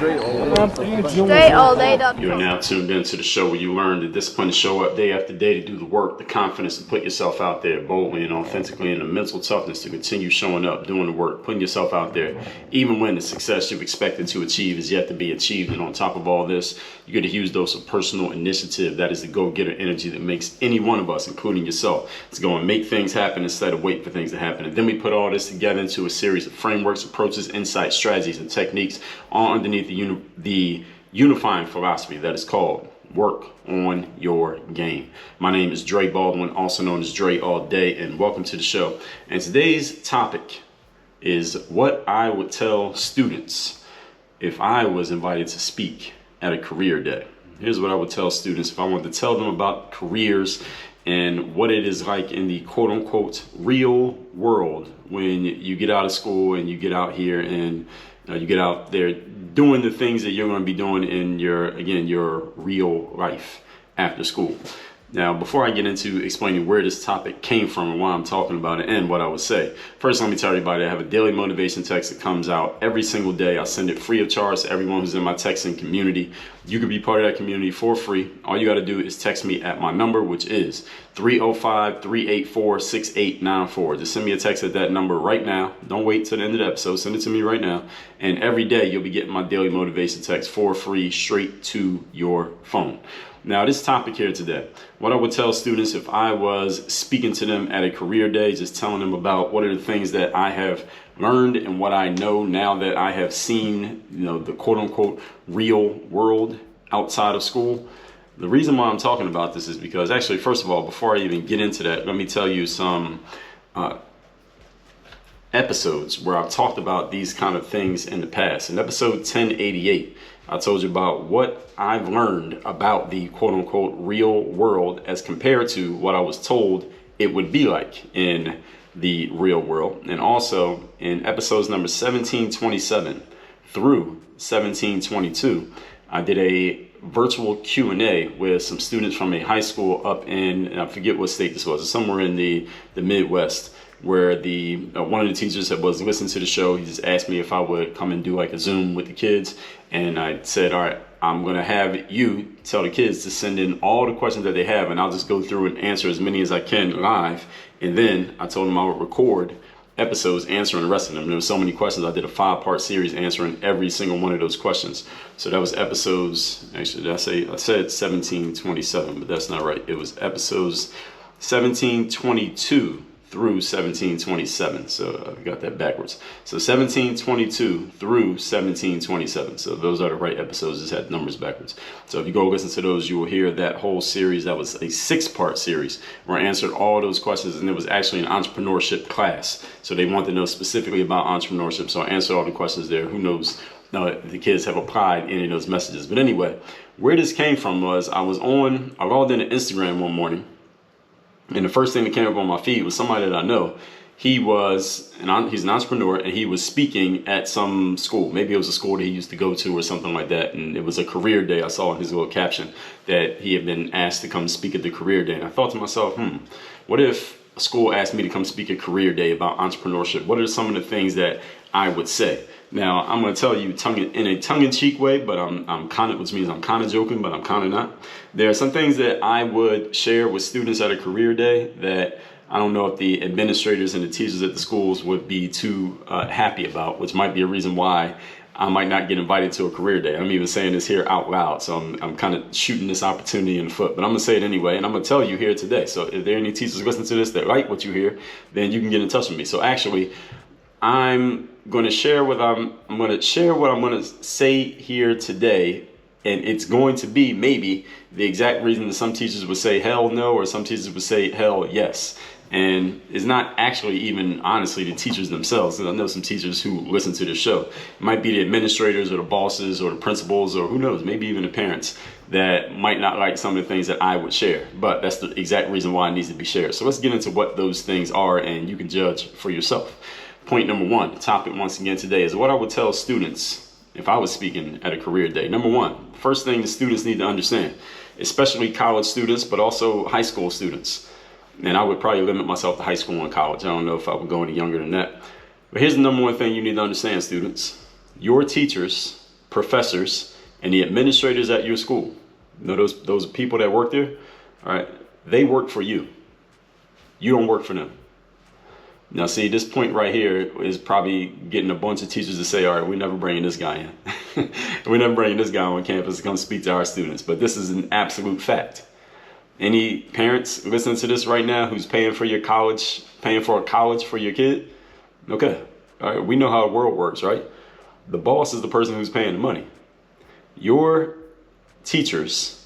You're now tuned into the show where you learn the discipline to show up day after day, to do the work, the confidence to put yourself out there boldly and authentically, and the mental toughness to continue showing up, doing the work, putting yourself out there, even when the success you've expected to achieve is yet to be achieved. And on top of all this, you get a huge dose of personal initiative. That is the go-getter energy that makes any one of us, including yourself, to go and make things happen instead of wait for things to happen. And then we put all this together into a series of frameworks, approaches, insights, strategies, and techniques, all underneath the unifying philosophy that is called work on your game. My name is Dre Baldwin, also known as Dre All Day, and welcome to the show. And today's topic is what I would tell students if I was invited to speak at a career day. Here's what I would tell students if I wanted to tell them about careers and what it is like in the quote-unquote real world when you get out of school and you get out here and you get out there doing the things that you're going to be doing in your real life after school. Now, before I get into explaining where this topic came from and why I'm talking about it and what I would say, first let me tell everybody I have a daily motivation text that comes out every single day. I send it free of charge to everyone who's in my texting community. You can be part of that community for free. All you got to do is text me at my number, which is 305-384-6894. Just send me a text at that number right now. Don't wait till the end of the episode. Send it to me right now. And every day you'll be getting my daily motivation text for free straight to your phone. Now, this topic here today, what I would tell students if I was speaking to them at a career day, just telling them about what are the things that I have learned and what I know now that I have seen, the quote unquote real world outside of school. The reason why I'm talking about this is because actually, first of all, before I even get into that, let me tell you some episodes where I've talked about these kind of things in the past. In episode 1088, I told you about what I've learned about the quote unquote real world as compared to what I was told it would be like in the real world. And also in episodes number 1727 through 1722, I did a virtual Q&A with some students from a high school up in, and I forget what state this was, somewhere in the Midwest, where one of the teachers that was listening to the show, he just asked me if I would come and do like a Zoom with the kids. And I said, all right, I'm going to have you tell the kids to send in all the questions that they have, and I'll just go through and answer as many as I can live. And then I told them I would record episodes answering the rest of them. There were so many questions. I did a 5-part series answering every single one of those questions. So that was episodes, actually, I said 1727, but that's not right. It was episodes 1722 through 1727. So I got that backwards. So 1722 through 1727. So those are the right episodes, just had numbers backwards. So if you go listen to those, you will hear that whole series. That was a 6-part series where I answered all those questions, and it was actually an entrepreneurship class. So they wanted to know specifically about entrepreneurship. So I answered all the questions there. Who knows if the kids have applied any of those messages. But anyway, where this came from was I logged into Instagram one morning, and the first thing that came up on my feed was somebody that I know. He's an entrepreneur, and he was speaking at some school. Maybe it was a school that he used to go to or something like that. And it was a career day. I saw in his little caption that he had been asked to come speak at the career day. And I thought to myself, what if a school asked me to come speak at career day about entrepreneurship? What are some of the things that I would say? Now, I'm going to tell you in a tongue-in-cheek way, but which means I'm kind of joking, but I'm kind of not. There are some things that I would share with students at a career day that I don't know if the administrators and the teachers at the schools would be too happy about, which might be a reason why I might not get invited to a career day. I'm even saying this here out loud, so I'm kind of shooting this opportunity in the foot, but I'm going to say it anyway, and I'm going to tell you here today. So if there are any teachers listening to this that like what you hear, then you can get in touch with me. So actually, I'm going to share what I'm going to say here today, and it's going to be maybe the exact reason that some teachers would say hell no, or some teachers would say hell yes. And it's not actually even honestly the teachers themselves, because I know some teachers who listen to this show. It might be the administrators or the bosses or the principals, or who knows, maybe even the parents that might not like some of the things that I would share. But that's the exact reason why it needs to be shared. So let's get into what those things are, and you can judge for yourself. Point number one, the topic once again today is what I would tell students if I was speaking at a career day. Number one, first thing the students need to understand, especially college students, but also high school students. And I would probably limit myself to high school and college. I don't know if I would go any younger than that. But here's the number one thing you need to understand, students. Your teachers professors, and the administrators at your school, those people that work there, all right, they work for you. You don't work for them. Now, see, this point right here is probably getting a bunch of teachers to say, all right, we're never bringing this guy in. We're never bringing this guy on campus to come speak to our students. But this is an absolute fact. Any parents listening to this right now who's paying for your college, paying for a college for your kid? Okay. All right. We know how the world works, right? The boss is the person who's paying the money. Your teachers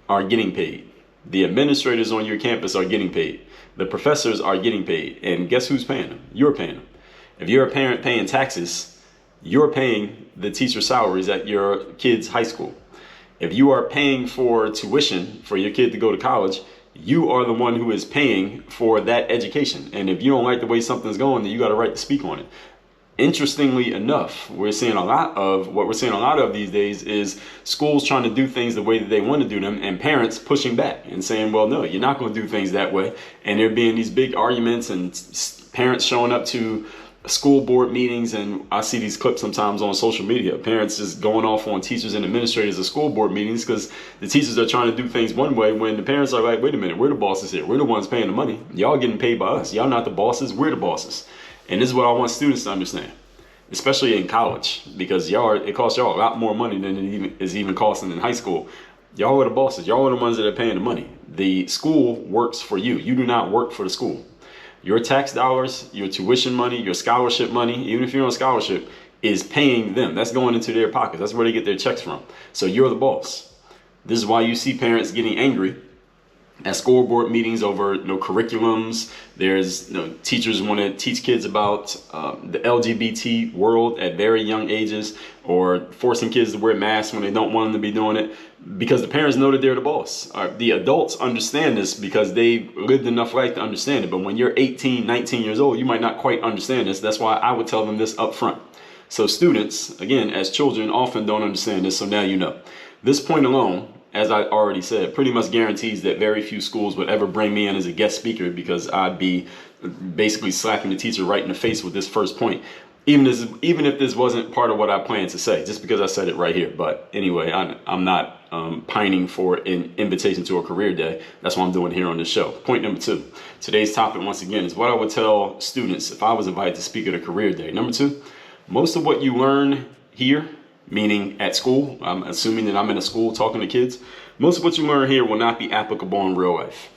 are getting paid. The administrators on your campus are getting paid. The professors are getting paid. And guess who's paying them? You're paying them. If you're a parent paying taxes, you're paying the teacher salaries at your kid's high school. If you are paying for tuition for your kid to go to college, you are the one who is paying for that education. And if you don't like the way something's going, then you got a right to speak on it. Interestingly enough, what we're seeing a lot of these days is schools trying to do things the way that they want to do them, and parents pushing back and saying, well, no, you're not going to do things that way. And there being these big arguments and parents showing up to school board meetings, and I see these clips sometimes on social media, parents just going off on teachers and administrators of school board meetings because the teachers are trying to do things one way when the parents are like, wait a minute, we're the bosses here. We're the ones paying the money. Y'all getting paid by us. Y'all not the bosses. We're the bosses. And this is what I want students to understand, especially in college, because it costs y'all a lot more money than it is even costing in high school. Y'all are the bosses. Y'all are the ones that are paying the money. The school works for you. You do not work for the school. Your tax dollars, your tuition money, your scholarship money, even if you're on scholarship, is paying them. That's going into their pockets. That's where they get their checks from. So you're the boss. This is why you see parents getting angry at school board meetings over curriculums. There's teachers want to teach kids about the LGBT world at very young ages, or forcing kids to wear masks when they don't want them to be doing it, because the parents know that they're the boss. The adults understand this because they've lived enough life to understand it. But when you're 18, 19 years old, you might not quite understand this. That's why I would tell them this up front. So students, again, as children, often don't understand this. So now you know. This point alone, as I already said, pretty much guarantees that very few schools would ever bring me in as a guest speaker, because I'd be basically slapping the teacher right in the face with this first point, even if this wasn't part of what I planned to say, just because I said it right here. But anyway, I'm not pining for an invitation to a career day. That's what I'm doing here on this show. Point number 2, today's topic, once again, is what I would tell students if I was invited to speak at a career day. Number 2, most of what you learn here, meaning at school, I'm assuming that I'm in a school talking to kids, most of what you learn here will not be applicable in real life.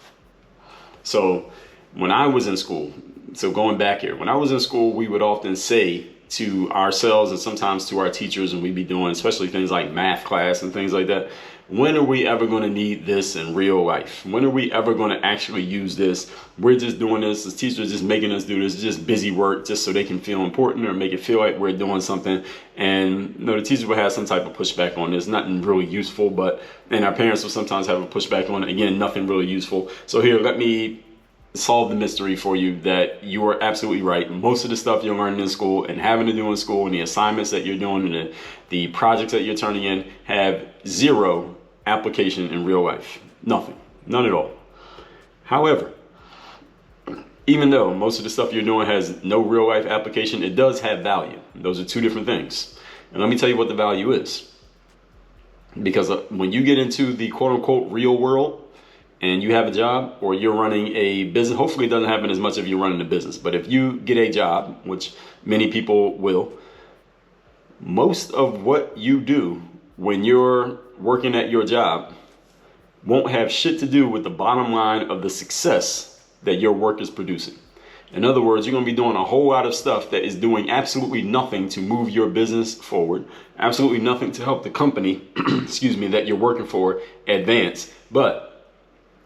So when I was in school, so going back here, when I was in school, we would often say to ourselves and sometimes to our teachers, and we'd be doing especially things like math class and things like that, when are we ever going to need this in real life? When are we ever going to actually use this? We're just doing this, the teachers just making us do this, just busy work, just so they can feel important or make it feel like we're doing something. And the teachers will have some type of pushback on this, nothing really useful, and our parents will sometimes have a pushback on it. Again, nothing really useful. So here, let me solve the mystery for you that you are absolutely right. Most of the stuff you're learning in school and having to do in school, and the assignments that you're doing and the projects that you're turning in, have zero application in real life. Nothing. None at all. However, even though most of the stuff you're doing has no real life application, it does have value. Those are two different things. And let me tell you what the value is. Because when you get into the quote unquote real world, and you have a job, or you're running a business, hopefully it doesn't happen as much if you're running a business, but if you get a job, which many people will, most of what you do when you're working at your job won't have shit to do with the bottom line of the success that your work is producing. In other words, you're going to be doing a whole lot of stuff that is doing absolutely nothing to move your business forward, absolutely nothing to help the company, that you're working for advance, but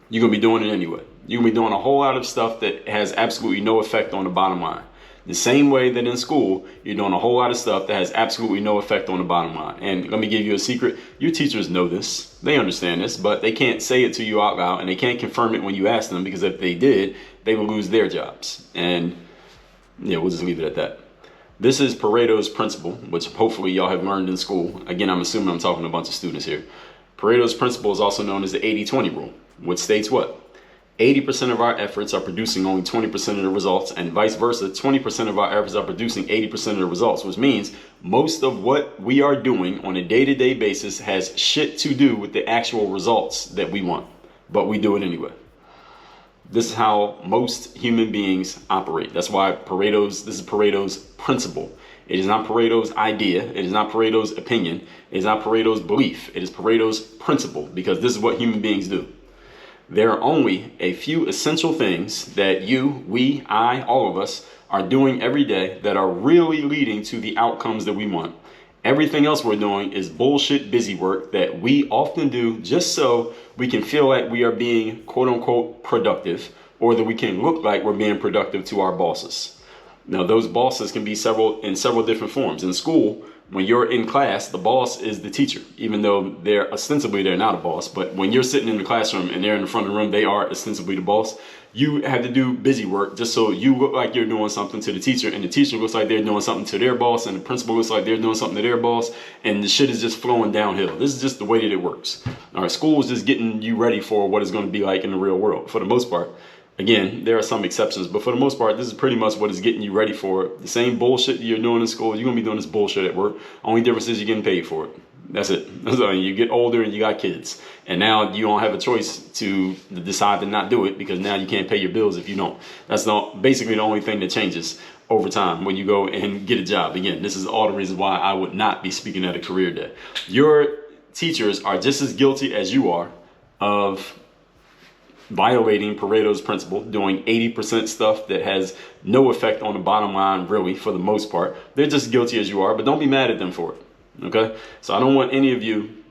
you're going to be doing it anyway. You're going to be doing a whole lot of stuff that has absolutely no effect on the bottom line. The same way that in school, you're doing a whole lot of stuff that has absolutely no effect on the bottom line. And let me give you a secret. Your teachers know this. They understand this, but they can't say it to you out loud, and they can't confirm it when you ask them, because if they did, they would lose their jobs. And we'll just leave it at that. This is Paretos Principle, which hopefully y'all have learned in school. Again, I'm assuming I'm talking to a bunch of students here. Paretos Principle is also known as the 80-20 rule, which states what? 80% of our efforts are producing only 20% of the results, and vice versa. 20% of our efforts are producing 80% of the results, which means most of what we are doing on a day-to-day basis has shit to do with the actual results that we want, but we do it anyway. This is how most human beings operate. That's why this is Pareto's principle. It is not Pareto's idea. It is not Pareto's opinion. It is not Pareto's belief. It is Pareto's principle, because this is what human beings do. There are only a few essential things that you, we, I, all of us are doing every day that are really leading to the outcomes that we want. Everything else we're doing is bullshit busy work that we often do just so we can feel like we are being quote unquote productive, or that we can look like we're being productive to our bosses. Now, those bosses can be in several different forms. In school, when you're in class, the boss is the teacher, even though they're not a boss. But when you're sitting in the classroom and they're in the front of the room, they are ostensibly the boss. You have to do busy work just so you look like you're doing something to the teacher, and the teacher looks like they're doing something to their boss, and the principal looks like they're doing something to their boss, and the shit is just flowing downhill. This is just the way that it works. All right, school is just getting you ready for what it's going to be like in the real world, for the most part. Again, there are some exceptions, but for the most part, this is pretty much what is getting you ready for the same bullshit that you're doing in school. You're going to be doing this bullshit at work. Only difference is you're getting paid for it. That's it. That's all. You get older and you got kids, and now you don't have a choice to decide to not do it, because now you can't pay your bills if you don't. That's basically the only thing that changes over time when you go and get a job. Again, this is all the reasons why I would not be speaking at a career day. Your teachers are just as guilty as you are of violating Pareto's principle, doing 80% stuff that has no effect on the bottom line, really, for the most part. They're just guilty as you are, but don't be mad at them for it. Okay? So I don't want any of you,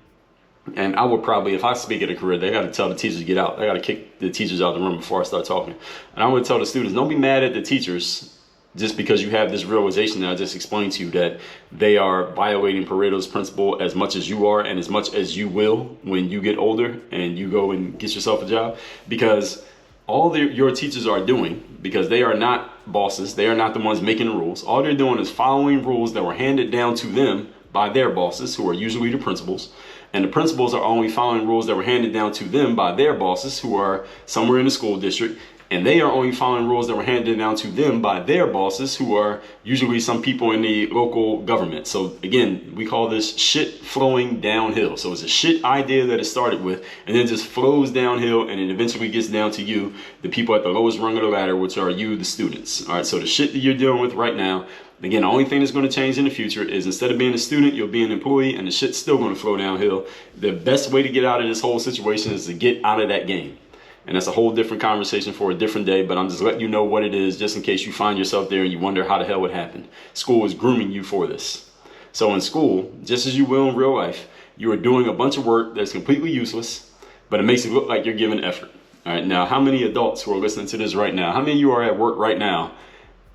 and I would probably, if I speak at a career day, I got to tell the teachers to get out. I got to kick the teachers out of the room before I start talking. And I would tell the students, don't be mad at the teachers just because you have this realization that I just explained to you, that they are violating Pareto's principle as much as you are, and as much as you will when you get older and you go and get yourself a job. Because all your teachers are doing, because they are not bosses, they are not the ones making the rules. All they're doing is following rules that were handed down to them by their bosses, who are usually the principals. And the principals are only following rules that were handed down to them by their bosses, who are somewhere in the school district. And they are only following rules that were handed down to them by their bosses, who are usually some people in the local government. So again, we call this shit flowing downhill. So it's a shit idea that it started with, and then just flows downhill, and it eventually gets down to you, the people at the lowest rung of the ladder, which are you, the students. All right, so the shit that you're dealing with right now, again, the only thing that's going to change in the future is, instead of being a student, you'll be an employee, and the shit's still going to flow downhill. The best way to get out of this whole situation is to get out of that game. And that's a whole different conversation for a different day, but I'm just letting you know what it is, just in case you find yourself there and you wonder how the hell it happened. School is grooming you for this. So in school, just as you will in real life, you are doing a bunch of work that's completely useless, but it makes it look like you're giving effort. All right, now, how many adults who are listening to this right now, how many of you are at work right now,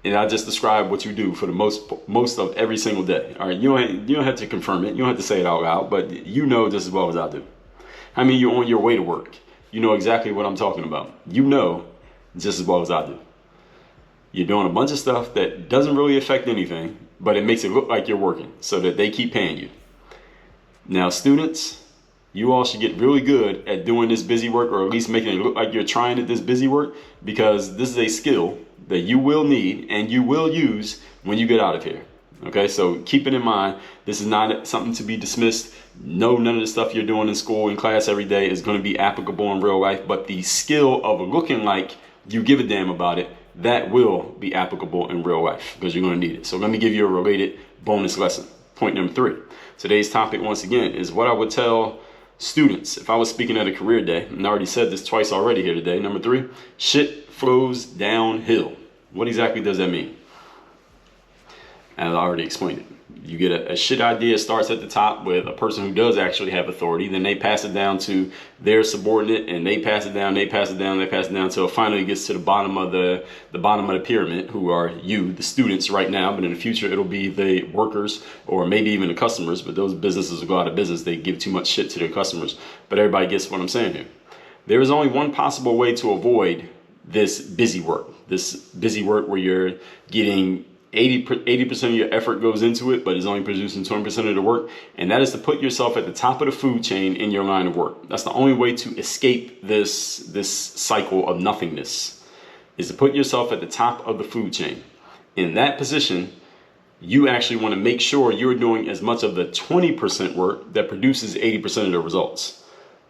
and I just described what you do for the most of every single day? All right, you don't have to confirm it, you don't have to say it out loud, but you know just as well as I do. How many of you are on your way to work? You know exactly what I'm talking about. You know just as well as I do. You're doing a bunch of stuff that doesn't really affect anything, but it makes it look like you're working so that they keep paying you. Now, students, you all should get really good at doing this busy work, or at least making it look like you're trying at this busy work, because this is a skill that you will need and you will use when you get out of here. Okay, so keep it in mind. This is not something to be dismissed. No, none of the stuff you're doing in school, in class every day is going to be applicable in real life, but the skill of looking like you give a damn about it, that will be applicable in real life, because you're going to need it. So let me give you a related bonus lesson. Point number 3. Today's topic, once again, is what I would tell students if I was speaking at a career day. And I already said this twice already here today. Number 3, shit flows downhill. What exactly does that mean? As I already explained it. You get a shit idea, starts at the top with a person who does actually have authority, then they pass it down to their subordinate, and they pass it down, they pass it down, they pass it down, until it finally gets to the bottom of the pyramid, who are you, the students right now, but in the future it'll be the workers, or maybe even the customers, but those businesses will go out of business. They give too much shit to their customers. But everybody gets what I'm saying here. There is only one possible way to avoid this busy work where you're getting 80% of your effort goes into it, but it's only producing 20% of the work. And that is to put yourself at the top of the food chain in your line of work. That's the only way to escape this cycle of nothingness, is to put yourself at the top of the food chain. In that position, you actually want to make sure you're doing as much of the 20% work that produces 80% of the results.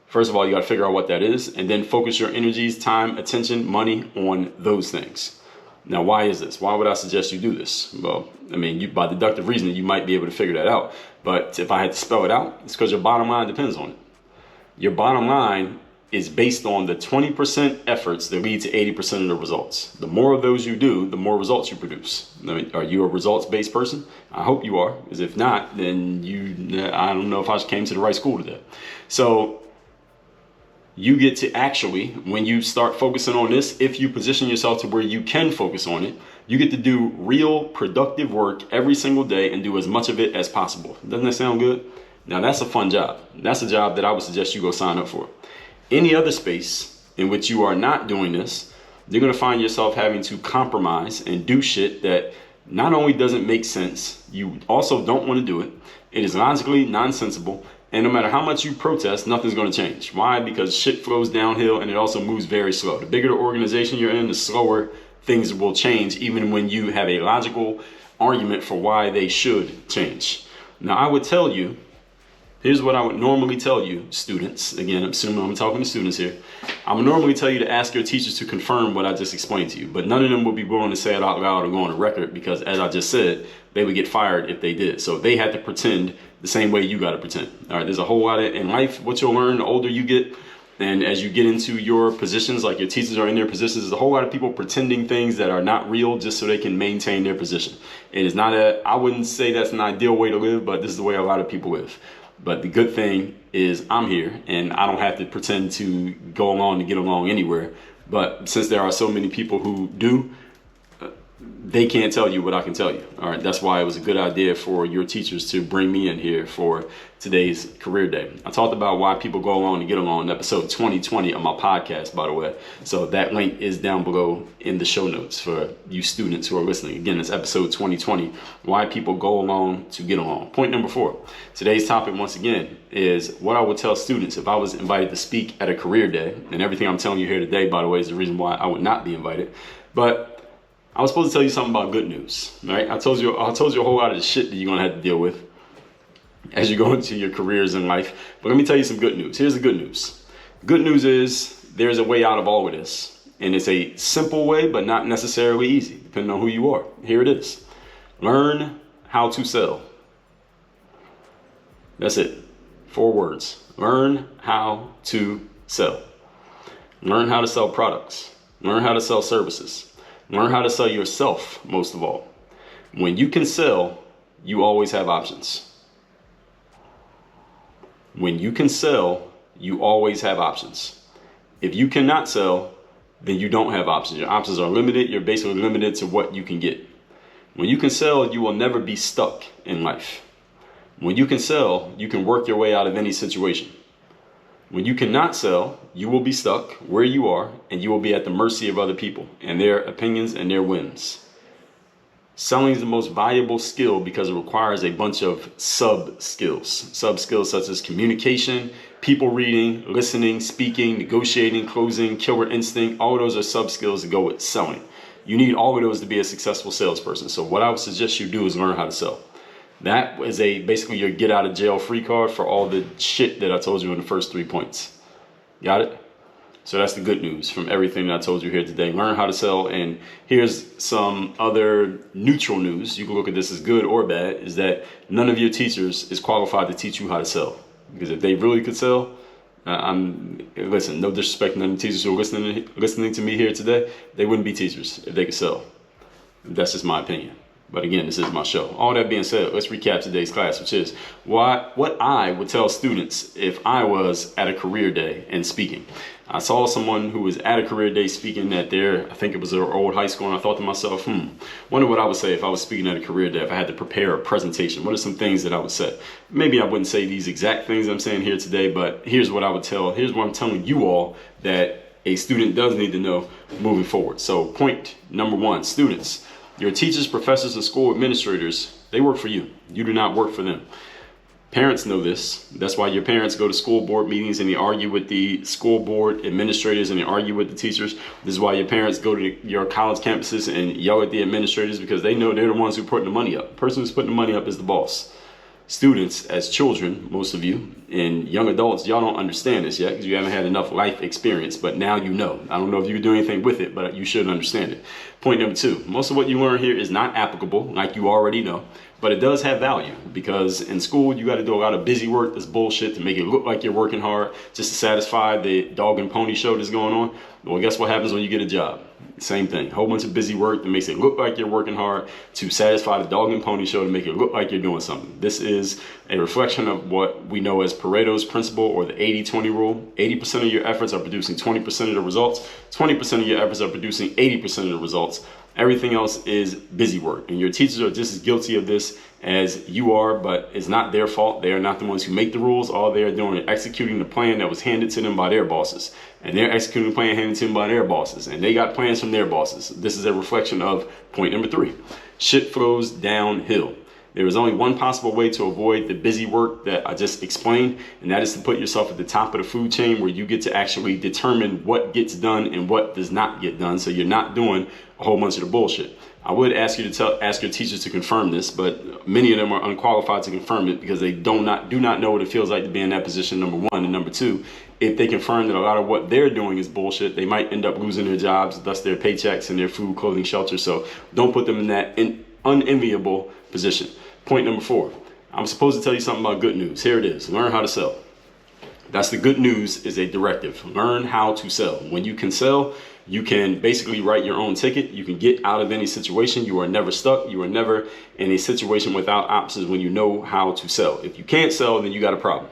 First of all, you got to figure out what that is, and then focus your energies, time, attention, money on those things. Now, why is this? Why would I suggest you do this? Well, I mean, by deductive reasoning, you might be able to figure that out. But if I had to spell it out, it's because your bottom line depends on it. Your bottom line is based on the 20% efforts that lead to 80% of the results. The more of those you do, the more results you produce. I mean, are you a results-based person? I hope you are, because if not, then I don't know if I came to the right school today. So you get to actually, when you start focusing on this, if you position yourself to where you can focus on it, you get to do real productive work every single day and do as much of it as possible. Doesn't that sound good? Now, that's a fun job. That's a job that I would suggest you go sign up for. Any other space in which you are not doing this, you're going to find yourself having to compromise and do shit that not only doesn't make sense, you also don't want to do it. It is logically nonsensical. And no matter how much you protest, nothing's going to change. Why? Because shit flows downhill and it also moves very slow. The bigger the organization you're in, the slower things will change, even when you have a logical argument for why they should change. Now, I would tell you, here's what I would normally tell you, students. Again, I'm assuming I'm talking to students here. I would normally tell you to ask your teachers to confirm what I just explained to you, but none of them would be willing to say it out loud or go on a record because, as I just said, they would get fired if they did. So they had to pretend the same way you got to pretend. All right, there's a whole lot in life, what you'll learn the older you get, and as you get into your positions, like your teachers are in their positions, there's a whole lot of people pretending things that are not real just so they can maintain their position. It is not I wouldn't say that's an ideal way to live, but this is the way a lot of people live. But the good thing is I'm here and I don't have to pretend to go along to get along anywhere. But since there are so many people who do, they can't tell you what I can tell you. All right, that's why it was a good idea for your teachers to bring me in here for today's career day. I talked about why people go along to get along in episode 2020 of my podcast, by the way. So that link is down below in the show notes for you students who are listening. Again, it's episode 2020, why people go along to get along. Point number 4. Today's topic, once again, is what I would tell students if I was invited to speak at a career day. And everything I'm telling you here today, by the way, is the reason why I would not be invited. But I was supposed to tell you something about good news, right? I told you a whole lot of the shit that you're going to have to deal with as you go into your careers in life. But let me tell you some good news. Here's the good news. Good news is there's a way out of all of this. And it's a simple way, but not necessarily easy, depending on who you are. Here it is. Learn how to sell. That's it. 4 words. Learn how to sell. Learn how to sell products. Learn how to sell services. Learn how to sell yourself, most of all. When you can sell, you always have options. When you can sell, you always have options. If you cannot sell, then you don't have options. Your options are limited. You're basically limited to what you can get. When you can sell, you will never be stuck in life. When you can sell, you can work your way out of any situation. When you cannot sell, you will be stuck where you are and you will be at the mercy of other people and their opinions and their whims. Selling is the most valuable skill because it requires a bunch of sub-skills. Sub-skills such as communication, people reading, listening, speaking, negotiating, closing, killer instinct. All of those are sub-skills that go with selling. You need all of those to be a successful salesperson. So what I would suggest you do is learn how to sell. That is basically your get out of jail free card for all the shit that I told you in the first 3 points. Got it? So that's the good news from everything that I told you here today. Learn how to sell. And here's some other neutral news. You can look at this as good or bad, is that none of your teachers is qualified to teach you how to sell. Because if they really could sell, listen, no disrespect to none of the teachers who are listening to me here today, they wouldn't be teachers if they could sell. That's just my opinion. But again, this is my show. All that being said, let's recap today's class, which is what I would tell students if I was at a career day and speaking. I saw someone who was at a career day speaking at I think it was their old high school, and I thought to myself, wonder what I would say if I was speaking at a career day, if I had to prepare a presentation. What are some things that I would say? Maybe I wouldn't say these exact things I'm saying here today, but here's what I'm telling you all that a student does need to know moving forward. So point number 1, students, Your teachers, professors, and school administrators, they work for you. You do not work for them. Parents know this. That's why your parents go to school board meetings and they argue with the school board administrators and they argue with the teachers. This is why your parents go to your college campuses and yell at the administrators, because they know they're the ones who put the money up. The person who's putting the money up is the boss. Students, as children, most of you, and young adults, y'all don't understand this yet because you haven't had enough life experience, but now you know. I don't know if you can do anything with it, but you should understand it. Point number 2, most of what you learn here is not applicable, like you already know, but it does have value, because in school you got to do a lot of busy work that's bullshit to make it look like you're working hard just to satisfy the dog and pony show that's going on. Well, guess what happens when you get a job? Same thing. A whole bunch of busy work that makes it look like you're working hard to satisfy the dog and pony show, to make it look like you're doing something. This is a reflection of what we know as Paretos Principle, or the 80-20 rule. 80% of your efforts are producing 20% of the results. 20% of your efforts are producing 80% of the results. Everything else is busy work. And your teachers are just as guilty of this as you are, but it's not their fault. They are not the ones who make the rules. All they are doing is executing the plan that was handed to them by their bosses. And they're executing the plan handed to them by their bosses. And they got plans from their bosses. This is a reflection of point number 3. Shit flows downhill. There is only one possible way to avoid the busy work that I just explained, and that is to put yourself at the top of the food chain, where you get to actually determine what gets done and what does not get done, so you're not doing a whole bunch of the bullshit. I would ask you to ask your teachers to confirm this, but many of them are unqualified to confirm it because they do not know what it feels like to be in that position, number 1. And number 2, if they confirm that a lot of what they're doing is bullshit, they might end up losing their jobs, thus their paychecks and their food, clothing, shelter. So don't put them in that unenviable position. Point number 4, I'm supposed to tell you something about good news. Here it is. Learn how to sell. That's the good news, is a directive. Learn how to sell. When you can sell, you can basically write your own ticket. You can get out of any situation. You are never stuck. You are never in a situation without options when you know how to sell. If you can't sell, then you got a problem.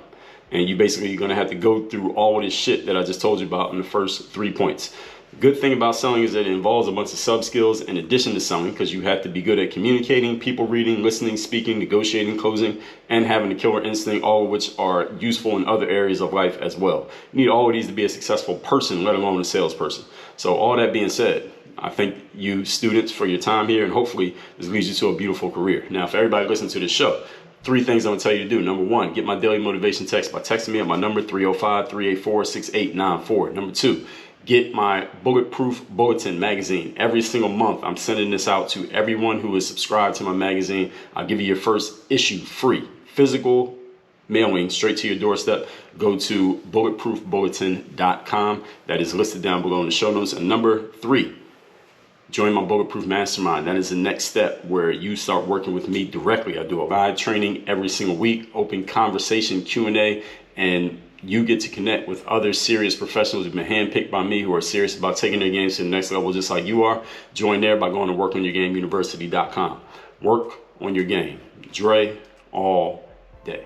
And you basically are going to have to go through all of this shit that I just told you about in the first 3 points. Good thing about selling is that it involves a bunch of sub skills in addition to selling, because you have to be good at communicating, people reading, listening, speaking, negotiating, closing, and having a killer instinct, all of which are useful in other areas of life as well. You need all of these to be a successful person, let alone a salesperson. So all that being said, I thank you students for your time here, and hopefully this leads you to a beautiful career. Now, for everybody listening to this show, 3 things I'm going to tell you to do. Number 1, get my daily motivation text by texting me at my number 305-384-6894. Number 2, get my Bulletproof Bulletin magazine. Every single month, I'm sending this out to everyone who is subscribed to my magazine. I'll give you your first issue free. Physical mailing straight to your doorstep. Go to bulletproofbulletin.com. That is listed down below in the show notes. And number 3, join my Bulletproof Mastermind. That is the next step where you start working with me directly. I do a live training every single week, open conversation, Q&A, and you get to connect with other serious professionals who've been handpicked by me, who are serious about taking their games to the next level just like you are. Join there by going to workonyourgameuniversity.com. Work on your game. Dre all day.